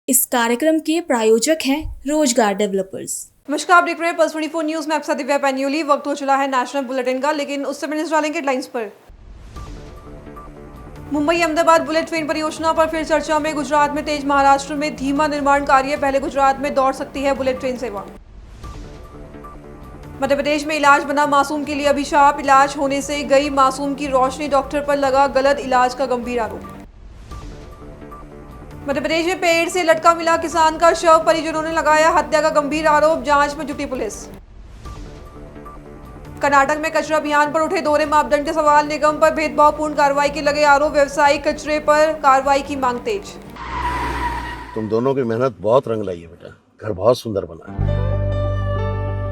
इस कार्यक्रम के प्रायोजक हैं रोजगार डेवलपर्स। नमस्कार, आप देख रहे हैं पल्स 24 न्यूज में आपके साथ दिव्या पैन्योली। वक्त हो चला है नेशनल बुलेटिन का, लेकिन उससे पहले डालेंगे हेडलाइंस पर। मुंबई अहमदाबाद बुलेट ट्रेन परियोजना पर फिर चर्चा में। गुजरात में तेज, महाराष्ट्र में धीमा निर्माण कार्य। पहले गुजरात में दौड़ सकती है बुलेट ट्रेन सेवा। मध्य प्रदेश में इलाज बना मासूम के लिए अभिशाप। इलाज होने से गई मासूम की रोशनी, डॉक्टर पर लगा गलत इलाज का गंभीर आरोप। मध्य प्रदेश में पेड़ से लटका मिला किसान का शव, परिजनों ने लगाया हत्या का गंभीर आरोप। जांच में जुटी पुलिस। कर्नाटक में कचरा अभियान पर उठे दोहरे मापदंड के सवाल। निगम पर भेदभावपूर्ण कार्रवाई के लगे आरोप। व्यवसायिक कचरे पर कार्रवाई की मांग तेज। तुम दोनों की मेहनत बहुत रंग लाई है बेटा, घर बहुत सुंदर बना है।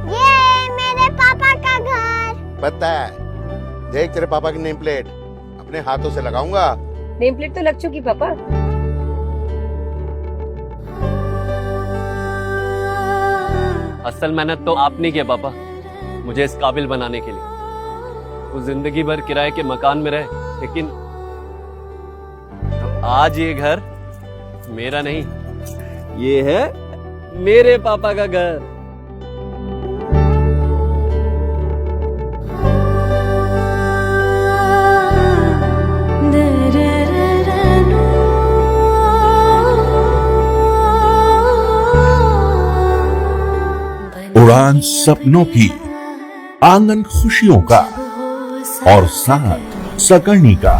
ये मेरे पापा का घर। पता है, देख तेरे पापा की नेम प्लेट अपने हाथों से लगाऊंगा। नेम प्लेट तो लग चुकी पापा। असल मेहनत तो आपने की है पापा, मुझे इस काबिल बनाने के लिए। वो जिंदगी भर किराए के मकान में रहे, लेकिन आज ये घर मेरा नहीं, ये है मेरे पापा का घर। उड़ान सपनों की, आंगन खुशियों का और साथ सकर्णी का।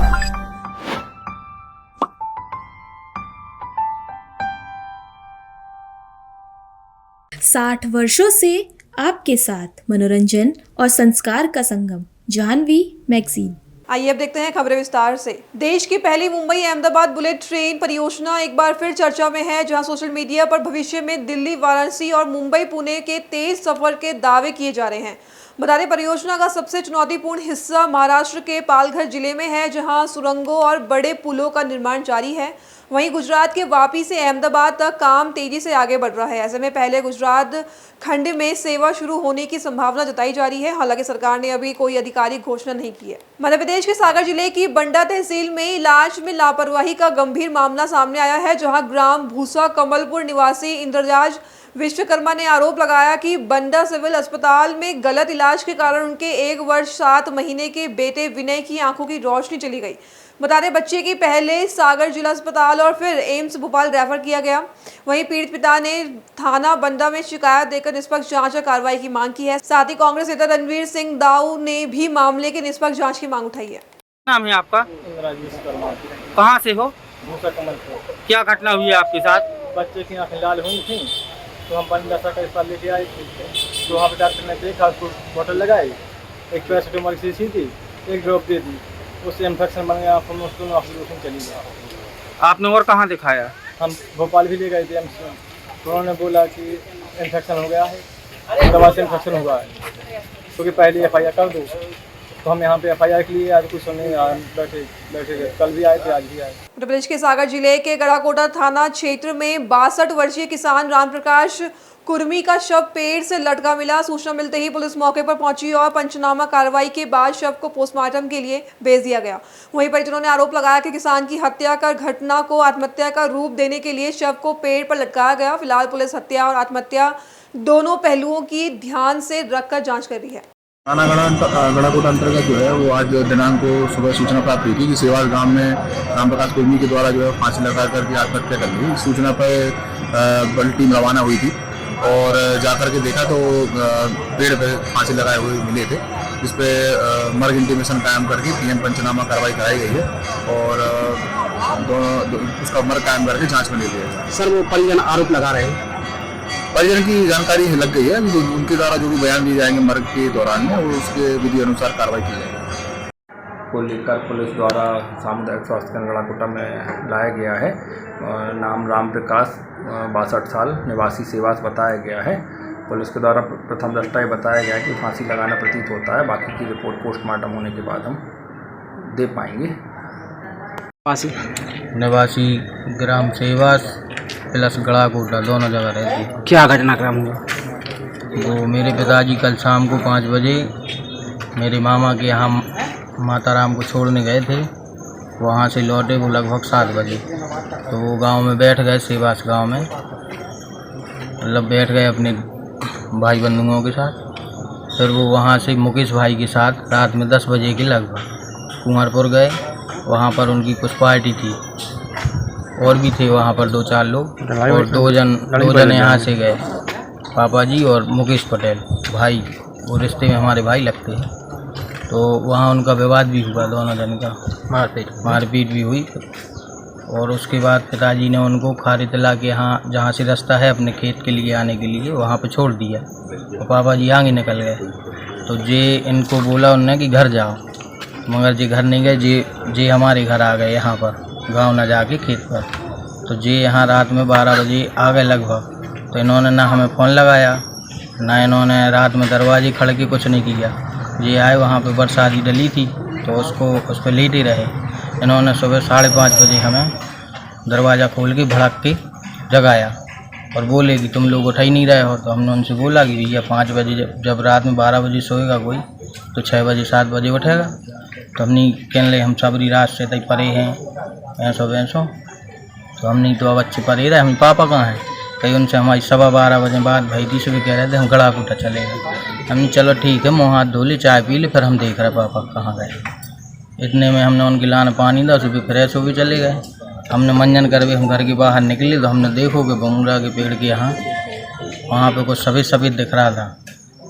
60 वर्षों से आपके साथ मनोरंजन और संस्कार का संगम, जाह्नवी मैगजीन। आइए अब देखते हैं खबरें विस्तार से। देश की पहली मुंबई अहमदाबाद बुलेट ट्रेन परियोजना एक बार फिर चर्चा में है, जहां सोशल मीडिया पर भविष्य में दिल्ली, वाराणसी और मुंबई, पुणे के तेज सफर के दावे किए जा रहे हैं। बता दें, परियोजना का सबसे चुनौतीपूर्ण हिस्सा महाराष्ट्र के पालघर जिले में है, जहां सुरंगों और बड़े पुलों का निर्माण जारी है। वहीं गुजरात के वापी से अहमदाबाद तक काम तेजी से आगे बढ़ रहा है। ऐसे में पहले गुजरात खंड में सेवा शुरू होने की संभावना जताई जा रही है। हालांकि सरकार ने अभी कोई आधिकारिक घोषणा नहीं की है। मध्य प्रदेश के सागर जिले की बंडा तहसील में इलाज में लापरवाही का गंभीर मामला सामने आया है, जहां ग्राम भूसा कमलपुर निवासी इंद्रराज विश्वकर्मा ने आरोप लगाया कि बंडा सिविल अस्पताल में गलत इलाज के कारण उनके 1 वर्ष 7 महीने के बेटे विनय की आंखों की रोशनी चली गई। बता दें, बच्चे की पहले सागर जिला अस्पताल और फिर एम्स भोपाल रेफर किया गया। वहीं पीड़ित पिता ने थाना बंडा में शिकायत देकर निष्पक्ष जांच और कार्रवाई की मांग की है। साथ ही कांग्रेस नेता रणवीर सिंह दाऊ ने भी मामले की निष्पक्ष जांच की मांग उठाई है। नाम है आपका? कहाँ से हो? क्या घटना हुई है आपके साथ? बच्चे की आँखें लाल हुई थी, तो हम बंडा का अस्पताल लेके आए थे। तो वहाँ पे डॉक्टर ने देखा, उसको बोतल लगाई, एक पैरासीटामोल की शीशी थी, एक ड्रॉप दे दी, उससे इन्फेक्शन बन गया, आँखों में उसको ऑपरेशन चली गया। आपने और कहाँ दिखाया? हम भोपाल भी ले गए थे एम्स में, तो उन्होंने बोला कि इन्फेक्शन हो गया है, दवा से इन्फेक्शन हुआ है, क्योंकि पहले FIR कर दो। तो हम यहाँ पे FIR के लिए आज कुछ सुनने बैठे कल भी आए थे, आज भी आए। उत्तर प्रदेश के सागर जिले के गढ़ाकोटा थाना क्षेत्र में 62 वर्षीय किसान रामप्रकाश कुर्मी का शव पेड़ से लटका मिला। सूचना मिलते ही पुलिस मौके पर पहुंची और पंचनामा कार्रवाई के बाद शव को पोस्टमार्टम के लिए भेज दिया गया। वहीं परिजनों ने आरोप लगाया कि किसान की हत्या कर घटना को आत्महत्या का रूप देने के लिए शव को पेड़ पर लटकाया गया। फिलहाल पुलिस हत्या और आत्महत्या दोनों पहलुओं की ध्यान से रखकर जाँच कर रही है। थाना गढ़ाकोटा अंतर्गत जो है वो आज दिनांक को सुबह सूचना प्राप्त हुई थी कि सेवाल गांव में रामप्रकाश कुर्मी के द्वारा जो है फांसी लगा करके आत्महत्या कर ली। सूचना पर बड़ी टीम रवाना हुई थी और जाकर के देखा तो पेड़ पे फांसी लगाए हुए मिले थे, जिस पे मर्ग इंटीमेशन कायम करके PM पंचनामा कार्रवाई कराई गई है और उसका मर्ग कायम करके जाँच में ले लिया गया। सर, वो परिजन आरोप लगा रहे हैं, परिजन की जानकारी लग गई है, उनके द्वारा जो भी बयान दिए जाएंगे मर्ग के दौरान में, वो उसके विधि अनुसार कार्रवाई की जाएगी। को लेकर पुलिस द्वारा सामुदायिक स्वास्थ्य केंद्र गढ़ाकोटा में लाया गया है। नाम रामप्रकाश 62 साल निवासी सेवास बताया गया है। पुलिस के द्वारा प्रथम दृष्टया ये बताया गया है कि फांसी लगाना प्रतीत होता है। बाकी की रिपोर्ट पोस्टमार्टम होने के बाद हम दे पाएंगे। फांसी निवासी ग्राम सेवास प्लस गढ़ाकोटा दोनों जगह रहती है। क्या घटनाक्रम हुआ? वो मेरे पिताजी कल शाम को 5 बजे मेरे मामा के यहाँ माताराम को छोड़ने गए थे वहाँ से लौटे वो लगभग 7 बजे। तो वो गांव में बैठ गए, सेवास गांव में, मतलब बैठ गए अपने भाई बंधुओं के साथ। फिर वो वहाँ से मुकेश भाई के साथ रात में 10 बजे के लगभग कुंवरपुर गए। वहाँ पर उनकी कुछ पार्टी थी, और भी थे वहाँ पर 2-4 लोग, और दो जन यहाँ से गए, पापा जी और मुकेश पटेल भाई, वो रिश्ते में हमारे भाई लगते हैं। तो वहाँ उनका विवाद भी हुआ, दोनों जन का मारपीट भी हुई। और उसके बाद पिताजी ने उनको खारी तला के यहाँ जहाँ से रास्ता है अपने खेत के लिए आने के लिए वहाँ पे छोड़ दिया, और पापा जी आगे निकल गए। तो जे इनको बोला उनने कि घर जाओ, मगर जे घर नहीं गए, जे हमारे घर आ गए यहाँ पर, गांव ना जाके खेत पर। तो जे यहाँ रात में 12 बजे आ गए लगभग। तो इन्होंने ना हमें फ़ोन लगाया, ना इन्होंने रात में दरवाजे खड़ के कुछ नहीं किया। ये आए, वहाँ पे बरसाती डली थी तो उस पर लेटे रहे। इन्होंने सुबह 5:30 बजे हमें दरवाज़ा खोल के भड़क के जगाया और बोले कि तुम लोग उठ ही नहीं रहे हो। तो हमने उनसे बोला कि भैया 5 बजे जब रात में 12 बजे सोएगा कोई तो 6 बजे 7 बजे उठेगा। तो हमने कहने लगे हम सबरी रात से तय परे हैं, ऐसो। तो हमने तो अब अच्छे परे रहे, हम पापा कहाँ हैं। कहीं उनसे हमारी 12:15 बजे बाद भाई दी से भी कह रहे थे हम गड़ा कूटा चलेगा। हमने चलो ठीक है, मुँह हाथ धो ले, चाय पी ले, फिर हम देख रहे पापा कहाँ गए। इतने में हमने उनकी लान पानी दा, सुबह फ्रेश हो भी चले गए। हमने मंजन कर हम घर के बाहर निकले तो हमने देखो कि बमुरा के पेड़ के यहाँ वहाँ पे कुछ सफ़ेद दिख रहा था।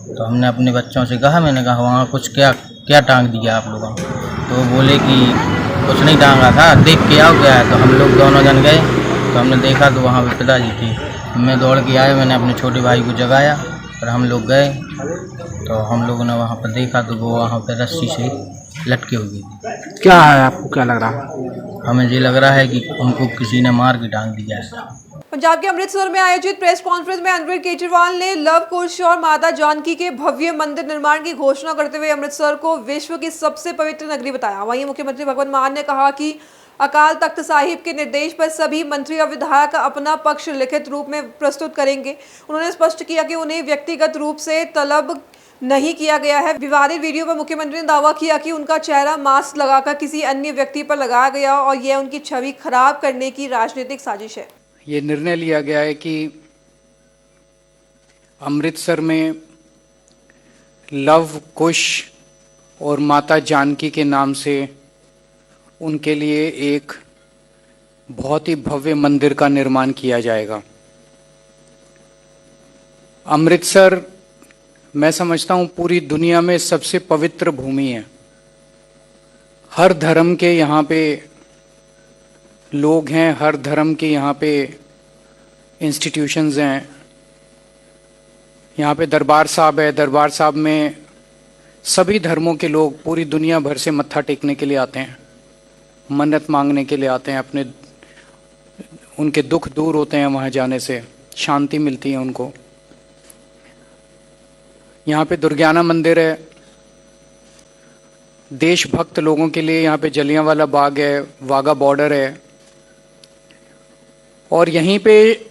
तो हमने अपने बच्चों से कहा, मैंने कहा वहाँ कुछ क्या टांग दिया आप लोगों। तो वो बोले कि कुछ नहीं टांगा था, देख के आओ क्या है। तो हम लोग दोनों जन गए, तो हमने देखा तो वहाँ पे पिताजी थी। मैं दौड़ के आया, मैंने अपने छोटे भाई को जगाया, फिर हम लोग गए। तो हम लोगों ने वहाँ पर देखा तो वो वहाँ पर रस्सी से लटके हुए थी। क्या है, आपको क्या लग रहा है? हमें ये लग रहा है कि उनको किसी ने मार के टांग दिया है। पंजाब के अमृतसर में आयोजित प्रेस कॉन्फ्रेंस में अरविंद केजरीवाल ने लव कुश और माता जानकी के भव्य मंदिर निर्माण की घोषणा करते हुए अमृतसर को विश्व की सबसे पवित्र नगरी बताया। वहीं मुख्यमंत्री भगवंत मान ने कहा कि अकाल तख्त साहिब के निर्देश पर सभी मंत्री और विधायक अपना पक्ष लिखित रूप में प्रस्तुत करेंगे। उन्होंने स्पष्ट किया कि उन्हें व्यक्तिगत रूप से तलब नहीं किया गया है। विवादित वीडियो पर मुख्यमंत्री ने दावा किया कि उनका चेहरा मास्क लगाकर किसी अन्य व्यक्ति पर लगाया गया और यह उनकी छवि खराब करने की राजनीतिक साजिश है। ये निर्णय लिया गया है कि अमृतसर में लव कुश और माता जानकी के नाम से उनके लिए एक बहुत ही भव्य मंदिर का निर्माण किया जाएगा। अमृतसर मैं समझता हूं पूरी दुनिया में सबसे पवित्र भूमि है। हर धर्म के यहाँ पे लोग हैं, हर धर्म के यहाँ पे इंस्टीट्यूशंस हैं। यहाँ पे दरबार साहब है, दरबार साहब में सभी धर्मों के लोग पूरी दुनिया भर से मत्था टेकने के लिए आते हैं, मन्नत मांगने के लिए आते हैं, अपने उनके दुख दूर होते हैं, वहाँ जाने से शांति मिलती है उनको। यहाँ पे दुर्गाना मंदिर है, देशभक्त लोगों के लिए यहाँ पे जलियांवाला बाग है, वाघा बॉर्डर है, और यहीं पे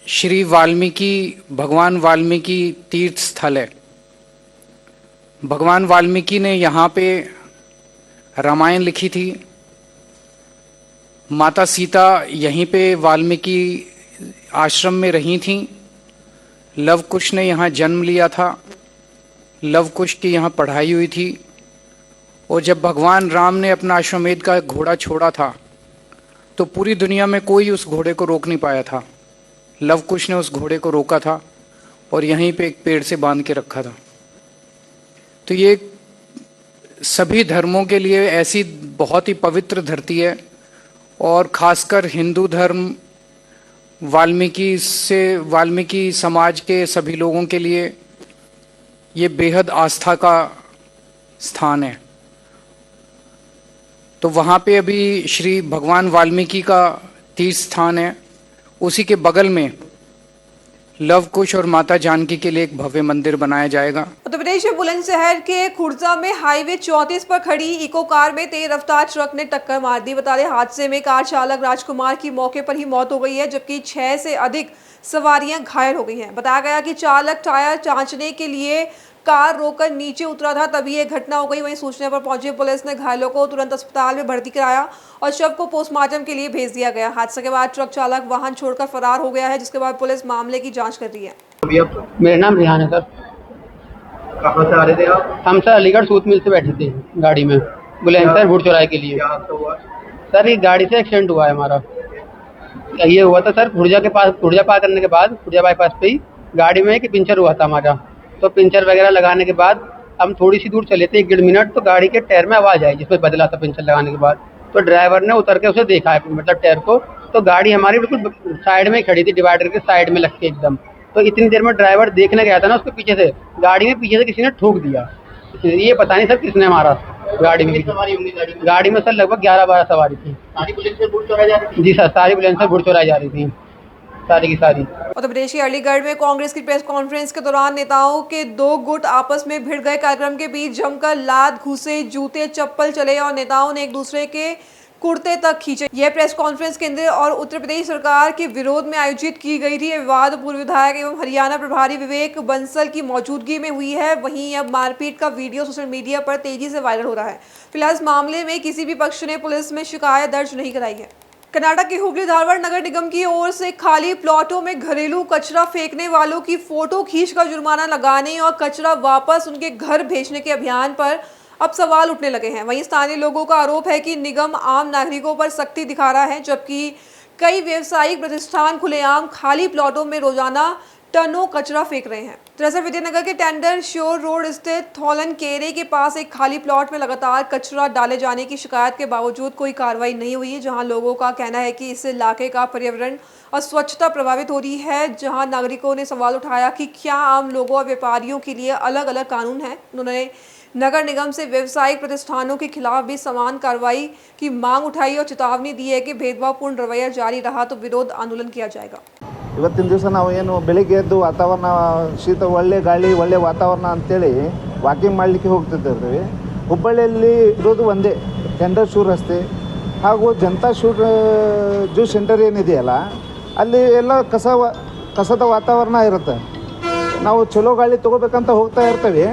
श्री वाल्मीकि, भगवान वाल्मीकि तीर्थ स्थल है। भगवान वाल्मीकि ने यहाँ पे रामायण लिखी थी। माता सीता यहीं पे वाल्मीकि आश्रम में रही थीं। लव कुश ने यहाँ जन्म लिया था, लव कुश की यहाँ पढ़ाई हुई थी। और जब भगवान राम ने अपना अश्वमेध का घोड़ा छोड़ा था तो पूरी दुनिया में कोई उस घोड़े को रोक नहीं पाया था। लव कुश ने उस घोड़े को रोका था और यहीं पे एक पेड़ से बांध के रखा था। तो ये सभी धर्मों के लिए ऐसी बहुत ही पवित्र धरती है, और खासकर हिंदू धर्म, वाल्मीकि समाज के सभी लोगों के लिए ये बेहद आस्था का स्थान है। तो वहाँ पे अभी श्री भगवान वाल्मीकि का तीर्थ स्थान है, उसी के बगल में लव कुश और माता जानकी के लिए एक भव्य मंदिर बनाया जाएगा। उत्तर प्रदेश के बुलंदशहर के खुर्जा में हाईवे 34 पर खड़ी इको कार में तेज रफ्तार ट्रक ने टक्कर मार दी। बता दें हादसे में कार चालक राजकुमार की मौके पर ही मौत हो गई है, जबकि 6 से अधिक सवारियां घायल हो गई हैं। बताया गया कि चालक टायर जांचने के लिए कार रोककर नीचे उतरा था, तभी यह घटना हो गई। वहीं सूचना पर पहुंची पुलिस ने घायलों को तुरंत अस्पताल में भर्ती कराया और शव को पोस्टमार्टम के लिए भेज दिया गया। हादसे के बाद ट्रक चालक वाहन छोड़कर फरार हो गया है, जिसके बाद पुलिस मामले की जांच कर रही है। मेरा नाम रिहान है सर। कहाँ से आ रहे थे आप? हम सर अलीगढ़ सूत मिल से बैठे थे गाड़ी में, बुलंदशहर भूट चौराहे के लिए। सर ये गाड़ी से एक्सीडेंट हुआ है हमारा। ये हुआ था सर खुर्जा के पास, खुर्जा पार करने के बाद खुर्जा बाईपास पे ही गाड़ी में एक पंचर हुआ था हमारा। तो पंचर वगैरह लगाने के बाद हम थोड़ी सी दूर चले थे 1-1.5 मिनट, तो गाड़ी के टायर में आवाज़ आई जिसमें बदला था पंचर लगाने के बाद। तो ड्राइवर ने उतर के उसे देखा है मतलब टायर को, तो गाड़ी हमारी बिल्कुल साइड में खड़ी थी, डिवाइडर के साइड में लग के एकदम। तो इतनी देर में ड्राइवर देखने गया था ना, उसके पीछे से गाड़ी में पीछे से किसी ने ठोक दिया। ये पता नहीं सर किसने मारा गाड़ी में। गाड़ी में सर लगभग 11-12 सवारी थी। सारी बुलंदशहर भूट चौराहे जा रही थी? जी सर, सारी बुलंदशहर भूट चौराहे जा रही थी, सारी की सारी। उत्तर प्रदेश के अलीगढ़ में कांग्रेस की प्रेस कॉन्फ्रेंस के दौरान नेताओं के 2 गुट आपस में भिड़ गए। कार्यक्रम के बीच जमकर लात, घूसे, जूते, चप्पल चले और नेताओं ने एक दूसरे के कुर्ते तक खींचे। यह प्रेस कॉन्फ्रेंस केंद्र और उत्तर प्रदेश सरकार के विरोध में आयोजित की गई थी। विवाद पूर्व विधायक एवं हरियाणा प्रभारी विवेक बंसल की मौजूदगी में हुई है। वहीं अब मारपीट का वीडियो सोशल मीडिया पर तेजी से वायरल हो रहा है। फिलहाल इस मामले में किसी भी पक्ष ने पुलिस में शिकायत दर्ज नहीं कराई है। कर्नाटक के हुगली धारवाड़ नगर निगम की ओर से खाली प्लॉटों में घरेलू कचरा फेंकने वालों की फोटो खींचकर जुर्माना लगाने और कचरा वापस उनके घर भेजने के अभियान पर अब सवाल उठने लगे हैं। वहीं स्थानीय लोगों का आरोप है कि निगम आम नागरिकों पर सख्ती दिखा रहा है, जबकि कई व्यावसायिक प्रतिष्ठान खुलेआम खाली प्लॉटों में रोजाना टनों कचरा फेंक रहे हैं। दरअसल विजयनगर के टेंडर श्योर रोड स्थित थौलन केरे के पास एक खाली प्लॉट में लगातार कचरा डाले जाने की शिकायत के बावजूद कोई कार्रवाई नहीं हुई है, जहां लोगों का कहना है कि इससे इलाके का पर्यावरण और स्वच्छता प्रभावित हो रही है। जहां नागरिकों ने सवाल उठाया कि क्या आम लोगों और व्यापारियों के लिए अलग अलग कानून हैं। उन्होंने नगर निगम से व्यावसायिक प्रतिष्ठानों के खिलाफ भी समान कार्रवाई की मांग उठाई और चेतावनी दी है कि भेदभावपूर्ण रवैया जारी रहा तो विरोध आंदोलन किया जाएगा। ಇವತ್ತಿನ ದಿವಸ ನಾವು ಏನು ಬೆಳಿಗ್ಗೆ ಎದ್ದು ವಾತಾವರಣ ಶೀತ, ಒಳ್ಳೆ ಗಾಳಿ, ಒಳ್ಳೆ ವಾತಾವರಣ ಅಂತೇಳಿ ವಾಕಿಂಗ್ ಮಾಡಲಿಕ್ಕೆ ಹೋಗ್ತಿದ್ದೇವೆ. ಹುಬ್ಬಳ್ಳಿಯಲ್ಲಿ ಇರೋದು ಒಂದೇ ಟೆಂಡರ್ ಶೂ ರಸ್ತೆ ಹಾಗೂ ಜನತಾ ಶೂ ಜ್ಯೂಸ್ ಸೆಂಟರ್ ಏನಿದೆಯಲ್ಲ, ಅಲ್ಲಿ ಎಲ್ಲ ಕಸದ ವಾತಾವರಣ ಇರುತ್ತೆ. ನಾವು ಚಲೋ ಗಾಳಿ ತೊಗೋಬೇಕಂತ ಹೋಗ್ತಾ ಇರ್ತೇವೆ,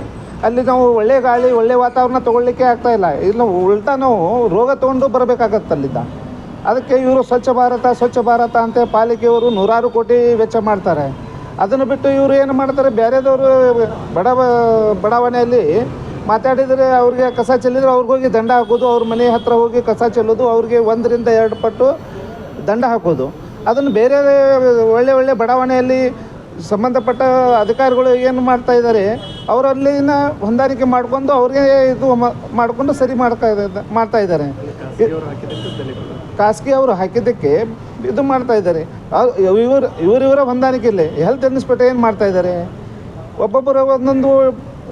ಅಲ್ಲಿ ನಾವು ಒಳ್ಳೆ ಗಾಳಿ, ಒಳ್ಳೆ ವಾತಾವರಣ ತೊಗೊಳ್ಳಿಕ್ಕೆ ಆಗ್ತಾಯಿಲ್ಲ. ಇಲ್ಲ ಉಲ್ಟಾ ನಾವು ರೋಗ ತೊಗೊಂಡು ಬರಬೇಕಾಗತ್ತೆ ಅಲ್ಲಿದ್ದ. ಅದಕ್ಕೆ ಇವರು ಸ್ವಚ್ಛ ಭಾರತ ಅಂತ ಪಾಲಿಕೆಯವರು ನೂರಾರು ಕೋಟಿ ವೆಚ್ಚ ಮಾಡ್ತಾರೆ. ಅದನ್ನು ಬಿಟ್ಟು ಇವರು ಏನು ಮಾಡ್ತಾರೆ, ಬೇರೆದವರು ಬಡಾವಣೆಯಲ್ಲಿ ಮಾತಾಡಿದರೆ ಅವ್ರಿಗೆ ಕಸ ಚೆಲ್ಲಿದ್ರೆ ಅವ್ರಿಗೋಗಿ ದಂಡ ಹಾಕೋದು, ಅವ್ರ ಮನೆ ಹತ್ತಿರ ಹೋಗಿ ಕಸ ಚೆಲ್ಲೋದು, ಅವ್ರಿಗೆ 1-2 ಪಟ್ಟು ದಂಡ ಹಾಕೋದು. ಅದನ್ನು ಬೇರೆ ಒಳ್ಳೆ ಬಡಾವಣೆಯಲ್ಲಿ ಸಂಬಂಧಪಟ್ಟ ಅಧಿಕಾರಿಗಳು ಏನು ಮಾಡ್ತಾ ಇದ್ದಾರೆ, ಅವರಲ್ಲಿನ ಹೊಂದಾಣಿಕೆ ಮಾಡಿಕೊಂಡು ಅವ್ರಿಗೆ ಇದು ಮಾಡಿಕೊಂಡು ಸರಿ ಮಾಡ್ತಾ ಇದ್ದಾರೆ. ಖಾಸಗಿ ಅವರು ಹಾಕಿದ್ದಕ್ಕೆ ಇದು ಮಾಡ್ತಾ ಇದ್ದಾರೆ. ಇವರ ಹೊಂದಾಣಿಕೆ ಇಲ್ಲ. ಹೆಲ್ತ್ ಇನ್ಸ್ಪೆಕ್ಟರ್ ಏನು ಮಾಡ್ತಾ ಇದ್ದಾರೆ, ಒಬ್ಬೊಬ್ಬರು ಒಂದೊಂದು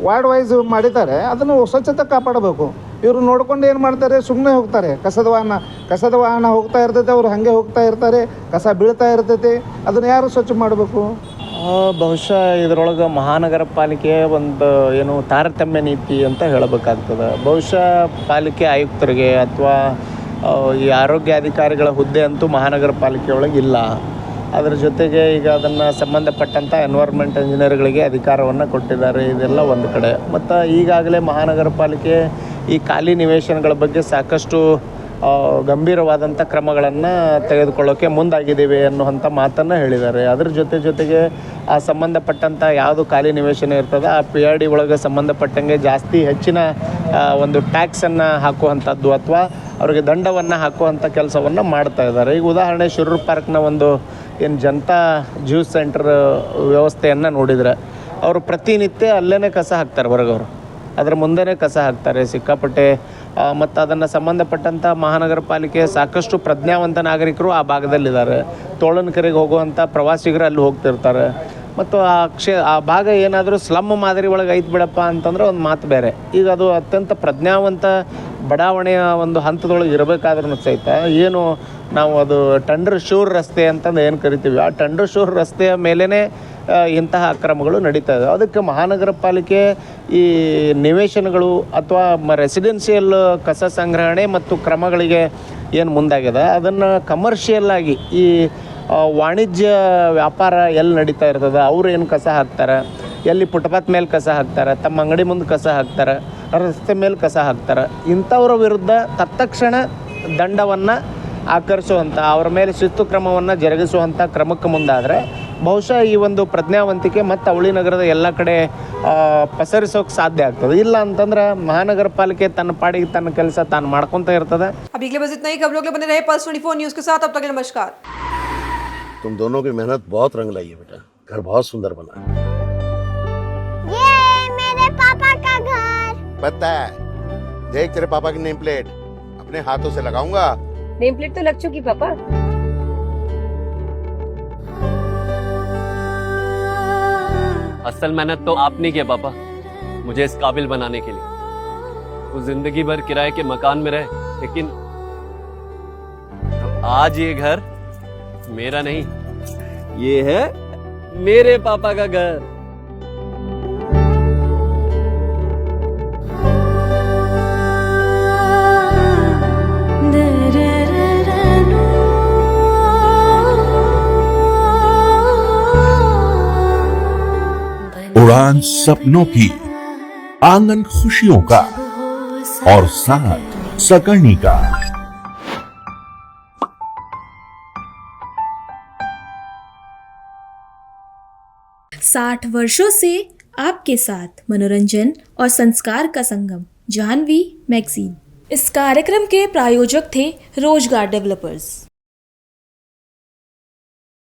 ವಾರ್ಡ್ ವೈಸ್ ಮಾಡಿದ್ದಾರೆ. ಅದನ್ನು ಸ್ವಚ್ಛತೆ ಕಾಪಾಡಬೇಕು. ಇವರು ನೋಡ್ಕೊಂಡು ಏನು ಮಾಡ್ತಾರೆ, ಸುಮ್ಮನೆ ಹೋಗ್ತಾರೆ. ಕಸದ ವಾಹನ ಹೋಗ್ತಾ ಇರ್ತೈತೆ, ಅವರು ಹಾಗೆ ಹೋಗ್ತಾ ಇರ್ತಾರೆ, ಕಸ ಬೀಳ್ತಾ ಇರ್ತೈತೆ. ಅದನ್ನು ಯಾರು ಸ್ವಚ್ಛ ಮಾಡಬೇಕು? ಬಹುಶಃ ಇದರೊಳಗೆ ಮಹಾನಗರ ಪಾಲಿಕೆ ಒಂದು ಏನು ತಾರತಮ್ಯ ನೀತಿ ಅಂತ ಹೇಳಬೇಕಾಗ್ತದೆ. ಬಹುಶಃ ಪಾಲಿಕೆ ಆಯುಕ್ತರಿಗೆ ಅಥವಾ ಈ ಆರೋಗ್ಯ ಅಧಿಕಾರಿಗಳ ಹುದ್ದೆ ಅಂತೂ ಮಹಾನಗರ ಪಾಲಿಕೆ ಒಳಗೆ ಇಲ್ಲ. ಅದರ ಜೊತೆಗೆ ಈಗ ಅದನ್ನು ಸಂಬಂಧಪಟ್ಟಂಥ ಎನ್ವೈರ್ಮೆಂಟ್ ಇಂಜಿನಿಯರ್ಗಳಿಗೆ ಅಧಿಕಾರವನ್ನು ಕೊಟ್ಟಿದ್ದಾರೆ. ಇದೆಲ್ಲ ಒಂದು ಕಡೆ. ಮತ್ತು ಈಗಾಗಲೇ ಮಹಾನಗರ ಪಾಲಿಕೆ ಈ ಖಾಲಿ ನಿವೇಶನಗಳ ಬಗ್ಗೆ ಸಾಕಷ್ಟು ಗಂಭೀರವಾದಂಥ ಕ್ರಮಗಳನ್ನು ತೆಗೆದುಕೊಳ್ಳೋಕ್ಕೆ ಮುಂದಾಗಿದ್ದೀವಿ ಅನ್ನುವಂಥ ಮಾತನ್ನು ಹೇಳಿದ್ದಾರೆ. ಅದರ ಜೊತೆಗೆ ಆ ಸಂಬಂಧಪಟ್ಟಂಥ ಯಾವುದು ಖಾಲಿ ನಿವೇಶನ ಇರ್ತದೆ ಆ PRD ಒಳಗೆ ಸಂಬಂಧಪಟ್ಟಂಗೆ ಹೆಚ್ಚಿನ ಒಂದು ಟ್ಯಾಕ್ಸನ್ನು ಹಾಕುವಂಥದ್ದು ಅಥವಾ ಅವರಿಗೆ ದಂಡವನ್ನು ಹಾಕುವಂಥ ಕೆಲಸವನ್ನು ಮಾಡ್ತಾ ಇದ್ದಾರೆ. ಈಗ ಉದಾಹರಣೆ ಶಿರೂರು ಪಾರ್ಕ್ನ ಒಂದು ಏನು ಜನತಾ ಜ್ಯೂಸ್ ಸೆಂಟರ್ ವ್ಯವಸ್ಥೆಯನ್ನು ನೋಡಿದರೆ ಅವರು ಪ್ರತಿನಿತ್ಯ ಅಲ್ಲೇ ಕಸ ಹಾಕ್ತಾರೆ. ಹೊರಗವರು ಅದರ ಮುಂದೆನೇ ಕಸ ಹಾಕ್ತಾರೆ ಸಿಕ್ಕಾಪಟ್ಟೆ. ಮತ್ತು ಅದನ್ನು ಸಂಬಂಧಪಟ್ಟಂಥ ಮಹಾನಗರ ಪಾಲಿಕೆ ಸಾಕಷ್ಟು ಪ್ರಜ್ಞಾವಂತ ನಾಗರಿಕರು ಆ ಭಾಗದಲ್ಲಿದ್ದಾರೆ. ತೋಳನಕೆರೆಗೆ ಹೋಗುವಂಥ ಪ್ರವಾಸಿಗರು ಅಲ್ಲಿ ಹೋಗ್ತಿರ್ತಾರೆ. ಮತ್ತು ಆ ಭಾಗ ಏನಾದರೂ ಸ್ಲಮ್ ಮಾದರಿ ಒಳಗೆ ಐತೆ ಬಿಡಪ್ಪ ಅಂತಂದ್ರೆ ಒಂದು ಮಾತು ಬೇರೆ. ಈಗ ಅದು ಅತ್ಯಂತ ಪ್ರಜ್ಞಾವಂತ ಬಡಾವಣೆಯ ಒಂದು ಹಂತದೊಳಗೆ ಇರಬೇಕಾದ್ರೂ ಸಹಿತ ಏನು ನಾವು ಅದು ಟೆಂಡರ್ ಶೂರ್ ರಸ್ತೆ ಅಂತಂದು ಏನು ಕರಿತೀವಿ, ಆ ಟೆಂಡರ್ ಶೂರ್ ರಸ್ತೆಯ ಮೇಲೇ ಇಂತಹ ಅಕ್ರಮಗಳು ನಡೀತಾ ಇದೆ. ಅದಕ್ಕೆ ಮಹಾನಗರ ಪಾಲಿಕೆ ಈ ನಿವೇಶನಗಳು ಅಥವಾ ರೆಸಿಡೆನ್ಷಿಯಲ್ ಕಸ ಸಂಗ್ರಹಣೆ ಮತ್ತು ಕ್ರಮಗಳಿಗೆ ಏನು ಮುಂದಾಗಿದೆ ಅದನ್ನು ಕಮರ್ಷಿಯಲ್ಲಾಗಿ ಈ ವಾಣಿಜ್ಯ ವ್ಯಾಪಾರ ಎಲ್ಲಿ ನಡೀತಾ ಇರ್ತದೆ, ಅವ್ರು ಏನು ಕಸ ಹಾಕ್ತಾರೆ, ಎಲ್ಲಿ ಫುಟ್ಪಾತ್ ಮೇಲೆ ಕಸ ಹಾಕ್ತಾರೆ, ತಮ್ಮ ಅಂಗಡಿ ಮುಂದೆ ಕಸ ಹಾಕ್ತಾರೆ, ರಸ್ತೆ ಮೇಲೆ ಕಸ ಹಾಕ್ತಾರೆ. ಇಂಥವ್ರ ವಿರುದ್ಧ ತತ್ಕ್ಷಣ ದಂಡವನ್ನು ಆಕರ್ಷುವಂಥ, ಅವರ ಮೇಲೆ ಶಿಸ್ತು ಕ್ರಮವನ್ನು ಜರುಗಿಸುವಂಥ ಕ್ರಮಕ್ಕೆ ಮುಂದಾದರೆ ಬಹುಶಃ ಈ ಒಂದು ಪ್ರಜ್ಞಾವಂತಿಕೆ ಮತ್ತು ಅವಳಿ ನಗರದ ಎಲ್ಲ ಕಡೆ ಪಸರಿಸೋಕೆ ಸಾಧ್ಯ ಆಗ್ತದೆ. ಇಲ್ಲ ಅಂತಂದ್ರೆ ಮಹಾನಗರ ಪಾಲಿಕೆ ತನ್ನ ಪಾಡಿಗೆ ತನ್ನ ಕೆಲಸ ತಾನು ಮಾಡ್ಕೊತ ಇರ್ತದೆ. अभी के लिए बस इतना ही। खबरों के लिए बने रहे पल्स 24 न्यूज़ के साथ। अब तक के लिए नमस्कार। तुम दोनों की मेहनत बहुत रंग लाई है बेटा, घर बहुत सुंदर बना। ये मेरे पापा का घर। पता है, देख तेरे पापा की नेम प्लेट अपने हाथों से लगाऊंगा। नेम प्लेट तो लग चुकी पापा। असल मेहनत तो आपने की है पापा, मुझे इस काबिल बनाने के लिए। वो जिंदगी भर किराए के मकान में रहे, लेकिन आज ये घर मेरा नहीं, ये है मेरे पापा का घर। उड़ान सपनों की, आंगन खुशियों का और साथ सकर्णी का। 60 वर्षों से आपके साथ मनोरंजन और संस्कार का संगम, जाह्नवी मैगजीन। इस कार्यक्रम के प्रायोजक थे रोजगार डेवलपर्स।